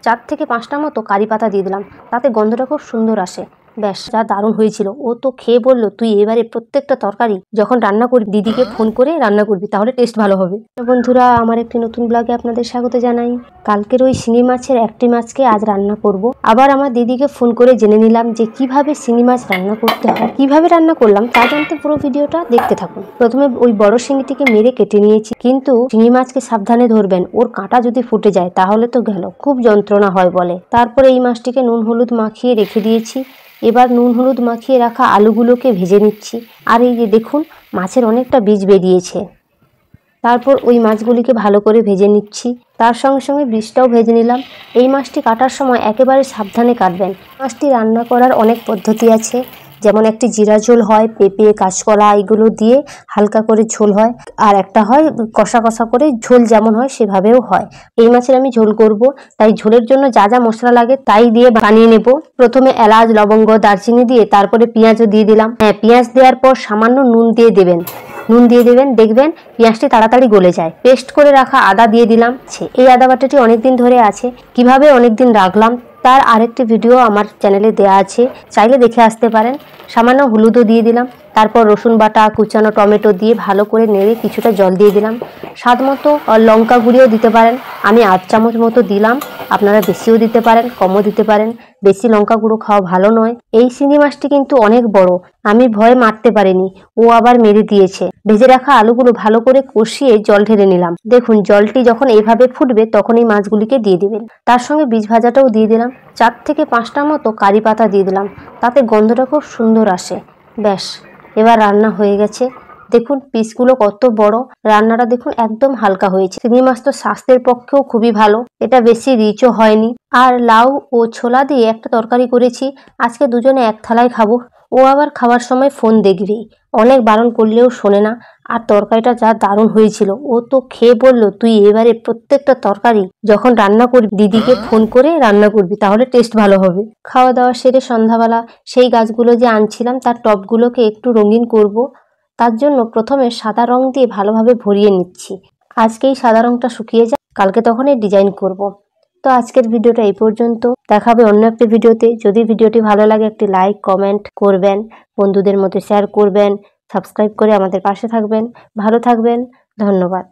4 থেকে 5টা মতো কারি পাতা দিয়ে দিলাম, তাতে গন্ধটা খুব সুন্দর আসে। ব্যাস, যা দারুণ হয়েছিল। ও তো খেয়ে বলল, তুই এবারে প্রত্যেকটা তরকারি যখন রান্না করবি দিদিকে ফোন করে রান্না করবি, তাহলে টেস্ট ভালো হবে। বন্ধুরা, আমার একটি নতুন ব্লগে আপনাদের স্বাগত জানাই। কালকের ওই শিঙি মাছের একটি মাছকে আজ রান্না করব। আবার আমার দিদিকে ফোন করে জেনে নিলাম যে কিভাবে শিঙি মাছ রান্না করতে হয়। কিভাবে রান্না করলাম তা জানতে পুরো ভিডিওটা দেখতে থাকুন। প্রথমে ওই বড় শিঙিটিকে মেরে কেটে নিয়েছি, কিন্তু শিঙি মাছকে সাবধানে ধরবেন, ওর কাঁটা যদি ফুটে যায় তাহলে তো গেল, খুব যন্ত্রণা হয় বলে। তারপরে এই মাছটিকে নুন হলুদ মাখিয়ে রেখে দিয়েছি। এবার নুন হলুদ মাখিয়ে রাখা আলুগুলোকে ভেজে নিচ্ছি। আর এই যে দেখুন, মাছের অনেকটা বীজ বেরিয়েছে। তারপর ওই মাছগুলিকে ভালো করে ভেজে নিচ্ছি, তার সঙ্গে সঙ্গে বীজটাও ভেজে নিলাম। এই মাছটি কাটার সময় একেবারে সাবধানে কাটবেন। মাছটি রান্না করার অনেক পদ্ধতি আছে, যেমন একটি জিরা ঝোল হয়, পেঁপে কাঁচকলা এগুলো দিয়ে হালকা করে ঝোল হয়, আর একটা হয় কষা কষা করে ঝোল, যেমন হয় সেভাবেও হয়। এই মাছের আমি ঝোল করব, তাই ঝোলের জন্য যা যা মশলা লাগে তাই দিয়ে বানিয়ে নেব। প্রথমে এলাচ লবঙ্গ দারচিনি দিয়ে তারপরে পেঁয়াজও দিয়ে দিলাম। হ্যাঁ, পেঁয়াজ দেওয়ার পর সামান্য নুন দিয়ে দেবেন। দেখবেন পেঁয়াজটি তাড়াতাড়ি গলে যায়। পেস্ট করে রাখা আদা দিয়ে দিলাম। এই আদা বাটাটি অনেকদিন ধরে আছে, কিভাবে অনেকদিন রাখলাম তার আরেকটি ভিডিও আমার চ্যানেলে দেওয়া আছে, চাইলে দেখে আসতে পারেন। সামান্য হলুদও দিয়ে দিলাম। তারপর রসুন বাটা, কুচানো টমেটো দিয়ে ভালো করে নেড়ে কিছুটা জল দিয়ে দিলাম। স্বাদ মতো লঙ্কা গুঁড়িও দিতে পারেন, আমি 8 চামচ মতো দিলাম। আপনারা বেশিও দিতে পারেন, কমও দিতে পারেন। বেশি লঙ্কা গুঁড়ো খাওয়া ভালো নয়। এই শিঙি মাছটি কিন্তু অনেক বড়, আমি ভয়ে মারতে পারিনি, ও আবার মেরে দিয়েছে। ভেজে রাখা আলুগুলো ভালো করে কষিয়ে জল ঢেলে নিলাম। দেখুন, জলটি যখন এইভাবে ফুটবে তখন এই মাছগুলিকে দিয়ে দিবেন। তার সঙ্গে বীজ ভাজাটাও দিয়ে দিলাম। 4 থেকে 5টা মতো কারি পাতা দিয়ে দিলাম, তাতে গন্ধটা খুব সুন্দর আসে। ব্যাস, এবার রান্না হয়ে গেছে। দেখুন পিসগুলো কত বড়, রান্নাটা দেখুন একদম হালকা হয়েছে। শিঙি মাছ তো স্বাস্থ্যের পক্ষেও খুবই ভালো, এটা বেশি রিচও হয়নি। আর লাউ ও ছোলা দিয়ে একটা তরকারি করেছি, আজকে দুজনে এক থালায় খাবো। ও আবার খাওয়ার সময় ফোন দেখবেই, অনেক বারণ করলেও শোনে না। আর তরকারিটা যা দারুণ হয়েছিল, ও তো খেয়ে বলল, তুই এবারে প্রত্যেকটা তরকারি যখন রান্না করবি দিদিকে ফোন করে রান্না করবি, তাহলে টেস্ট ভালো হবে। খাওয়া দাওয়া সেরে সন্ধ্যাবেলা সেই গাছগুলো যে আনছিলাম তার টবগুলোকে একটু রঙিন করব। তার জন্য প্রথমে সাদা রং দিয়ে ভালোভাবে ভরিয়ে নিচ্ছি। আজকে এই সাদা রংটা শুকিয়ে যায়, কালকে তখন এই ডিজাইন করব। তো আজকের ভিডিওটা এই পর্যন্ত, দেখাবে অন্য একটি ভিডিওতে। যদি ভিডিওটি ভালো লাগে একটি লাইক কমেন্ট করবেন, বন্ধুদের মধ্যে শেয়ার করবেন, সাবস্ক্রাইব করে আমাদের পাশে থাকবেন। ভালো থাকবেন, ধন্যবাদ।